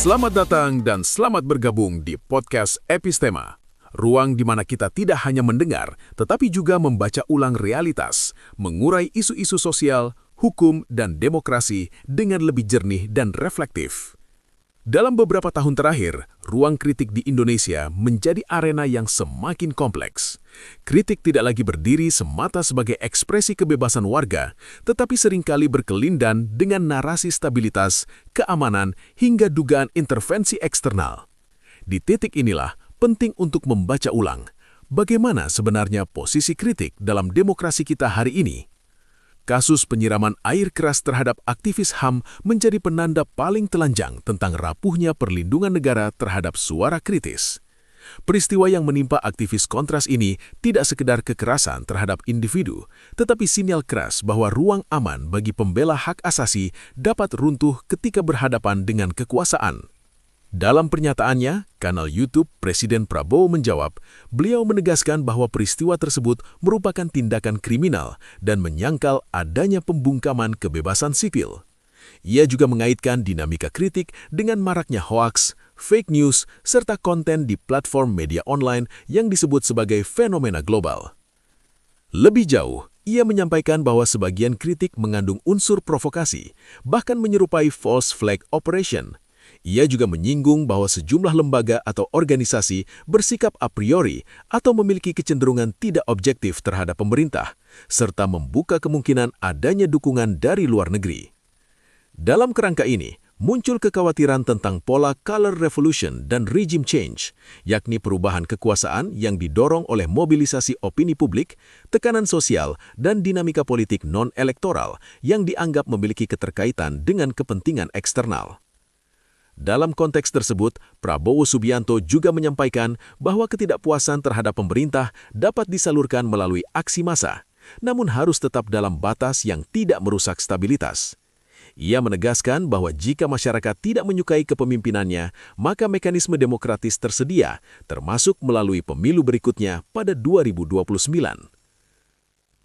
Selamat datang dan selamat bergabung di podcast Epistema. Ruang di mana kita tidak hanya mendengar, tetapi juga membaca ulang realitas, mengurai isu-isu sosial, hukum, dan demokrasi dengan lebih jernih dan reflektif. Dalam beberapa tahun terakhir, ruang kritik di Indonesia menjadi arena yang semakin kompleks. Kritik tidak lagi berdiri semata sebagai ekspresi kebebasan warga, tetapi seringkali berkelindan dengan narasi stabilitas, keamanan, hingga dugaan intervensi eksternal. Di titik inilah, penting untuk membaca ulang bagaimana sebenarnya posisi kritik dalam demokrasi kita hari ini. Kasus penyiraman air keras terhadap aktivis HAM menjadi penanda paling telanjang tentang rapuhnya perlindungan negara terhadap suara kritis. Peristiwa yang menimpa aktivis kontras ini tidak sekedar kekerasan terhadap individu, tetapi sinyal keras bahwa ruang aman bagi pembela hak asasi dapat runtuh ketika berhadapan dengan kekuasaan. Dalam pernyataannya, kanal YouTube Presiden Prabowo menjawab, beliau menegaskan bahwa peristiwa tersebut merupakan tindakan kriminal dan menyangkal adanya pembungkaman kebebasan sipil. Ia juga mengaitkan dinamika kritik dengan maraknya hoaks, fake news, serta konten di platform media online yang disebut sebagai fenomena global. Lebih jauh, ia menyampaikan bahwa sebagian kritik mengandung unsur provokasi, bahkan menyerupai false flag operation. Ia juga menyinggung bahwa sejumlah lembaga atau organisasi bersikap a priori atau memiliki kecenderungan tidak objektif terhadap pemerintah, serta membuka kemungkinan adanya dukungan dari luar negeri. Dalam kerangka ini, muncul kekhawatiran tentang pola color revolution dan regime change, yakni perubahan kekuasaan yang didorong oleh mobilisasi opini publik, tekanan sosial, dan dinamika politik non-elektoral yang dianggap memiliki keterkaitan dengan kepentingan eksternal. Dalam konteks tersebut, Prabowo Subianto juga menyampaikan bahwa ketidakpuasan terhadap pemerintah dapat disalurkan melalui aksi massa, namun harus tetap dalam batas yang tidak merusak stabilitas. Ia menegaskan bahwa jika masyarakat tidak menyukai kepemimpinannya, maka mekanisme demokratis tersedia, termasuk melalui pemilu berikutnya pada 2029.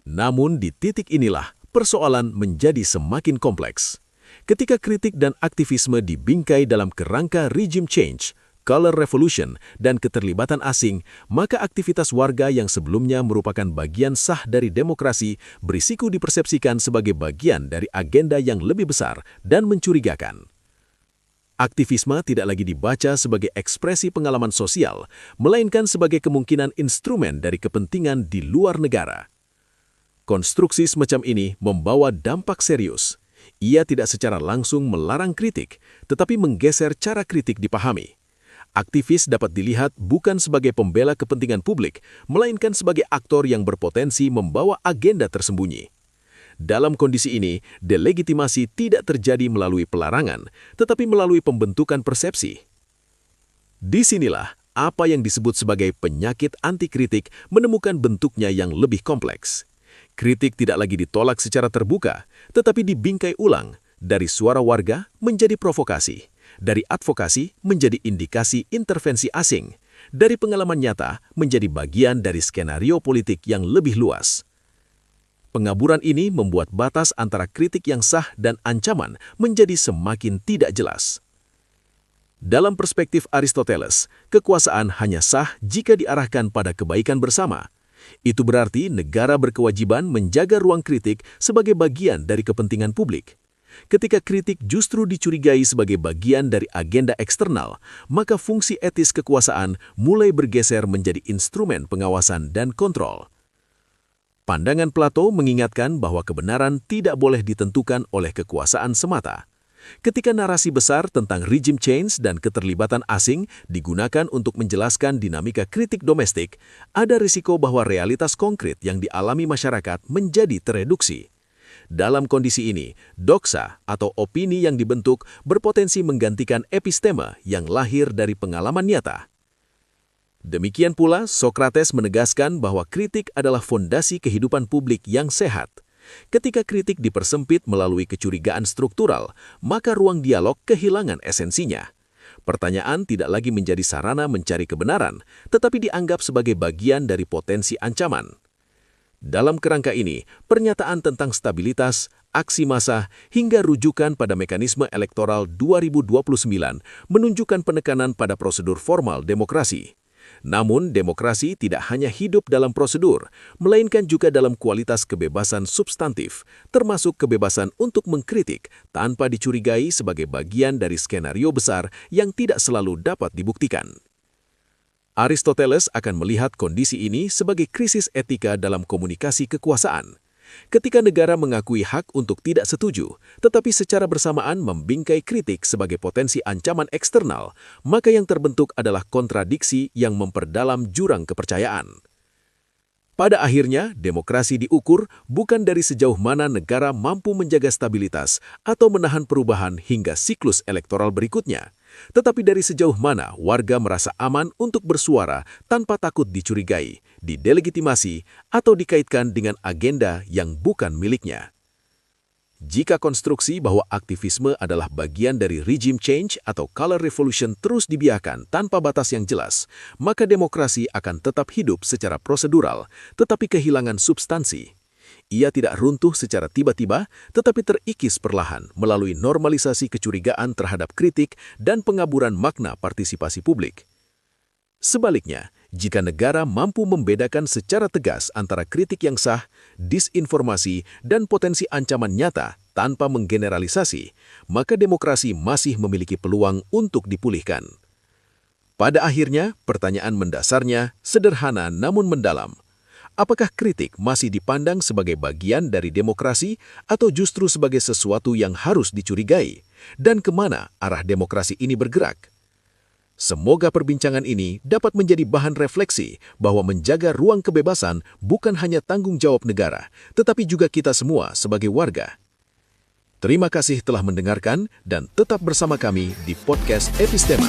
Namun di titik inilah, persoalan menjadi semakin kompleks. Ketika kritik dan aktivisme dibingkai dalam kerangka regime change, color revolution, dan keterlibatan asing, maka aktivitas warga yang sebelumnya merupakan bagian sah dari demokrasi berisiko dipersepsikan sebagai bagian dari agenda yang lebih besar dan mencurigakan. Aktivisme tidak lagi dibaca sebagai ekspresi pengalaman sosial, melainkan sebagai kemungkinan instrumen dari kepentingan di luar negara. Konstruksi semacam ini membawa dampak serius. Ia tidak secara langsung melarang kritik, tetapi menggeser cara kritik dipahami. Aktivis dapat dilihat bukan sebagai pembela kepentingan publik, melainkan sebagai aktor yang berpotensi membawa agenda tersembunyi. Dalam kondisi ini, delegitimasi tidak terjadi melalui pelarangan, tetapi melalui pembentukan persepsi. Disinilah apa yang disebut sebagai penyakit anti-kritik menemukan bentuknya yang lebih kompleks. Kritik tidak lagi ditolak secara terbuka, tetapi dibingkai ulang, dari suara warga menjadi provokasi, dari advokasi menjadi indikasi intervensi asing, dari pengalaman nyata menjadi bagian dari skenario politik yang lebih luas. Pengaburan ini membuat batas antara kritik yang sah dan ancaman menjadi semakin tidak jelas. Dalam perspektif Aristoteles, kekuasaan hanya sah jika diarahkan pada kebaikan bersama. Itu berarti negara berkewajiban menjaga ruang kritik sebagai bagian dari kepentingan publik. Ketika kritik justru dicurigai sebagai bagian dari agenda eksternal, maka fungsi etis kekuasaan mulai bergeser menjadi instrumen pengawasan dan kontrol. Pandangan Plato mengingatkan bahwa kebenaran tidak boleh ditentukan oleh kekuasaan semata. Ketika narasi besar tentang regime change dan keterlibatan asing digunakan untuk menjelaskan dinamika kritik domestik, ada risiko bahwa realitas konkret yang dialami masyarakat menjadi tereduksi. Dalam kondisi ini, doksa atau opini yang dibentuk berpotensi menggantikan episteme yang lahir dari pengalaman nyata. Demikian pula, Sokrates menegaskan bahwa kritik adalah fondasi kehidupan publik yang sehat. Ketika kritik dipersempit melalui kecurigaan struktural, maka ruang dialog kehilangan esensinya. Pertanyaan tidak lagi menjadi sarana mencari kebenaran, tetapi dianggap sebagai bagian dari potensi ancaman. Dalam kerangka ini, pernyataan tentang stabilitas, aksi massa, hingga rujukan pada mekanisme elektoral 2029 menunjukkan penekanan pada prosedur formal demokrasi. Namun, demokrasi tidak hanya hidup dalam prosedur, melainkan juga dalam kualitas kebebasan substantif, termasuk kebebasan untuk mengkritik tanpa dicurigai sebagai bagian dari skenario besar yang tidak selalu dapat dibuktikan. Aristoteles akan melihat kondisi ini sebagai krisis etika dalam komunikasi kekuasaan. Ketika negara mengakui hak untuk tidak setuju, tetapi secara bersamaan membingkai kritik sebagai potensi ancaman eksternal, maka yang terbentuk adalah kontradiksi yang memperdalam jurang kepercayaan. Pada akhirnya, demokrasi diukur bukan dari sejauh mana negara mampu menjaga stabilitas atau menahan perubahan hingga siklus elektoral berikutnya, tetapi dari sejauh mana warga merasa aman untuk bersuara tanpa takut dicurigai, didelegitimasi, atau dikaitkan dengan agenda yang bukan miliknya. Jika konstruksi bahwa aktivisme adalah bagian dari regime change atau color revolution terus dibiarkan tanpa batas yang jelas, maka demokrasi akan tetap hidup secara prosedural, tetapi kehilangan substansi. Ia tidak runtuh secara tiba-tiba, tetapi terikis perlahan melalui normalisasi kecurigaan terhadap kritik dan pengaburan makna partisipasi publik. Sebaliknya, jika negara mampu membedakan secara tegas antara kritik yang sah, disinformasi, dan potensi ancaman nyata tanpa menggeneralisasi, maka demokrasi masih memiliki peluang untuk dipulihkan. Pada akhirnya, pertanyaan mendasarnya sederhana namun mendalam. Apakah kritik masih dipandang sebagai bagian dari demokrasi atau justru sebagai sesuatu yang harus dicurigai? Dan kemana arah demokrasi ini bergerak? Semoga perbincangan ini dapat menjadi bahan refleksi bahwa menjaga ruang kebebasan bukan hanya tanggung jawab negara, tetapi juga kita semua sebagai warga. Terima kasih telah mendengarkan dan tetap bersama kami di podcast Epistema.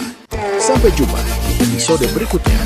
Sampai jumpa di episode berikutnya.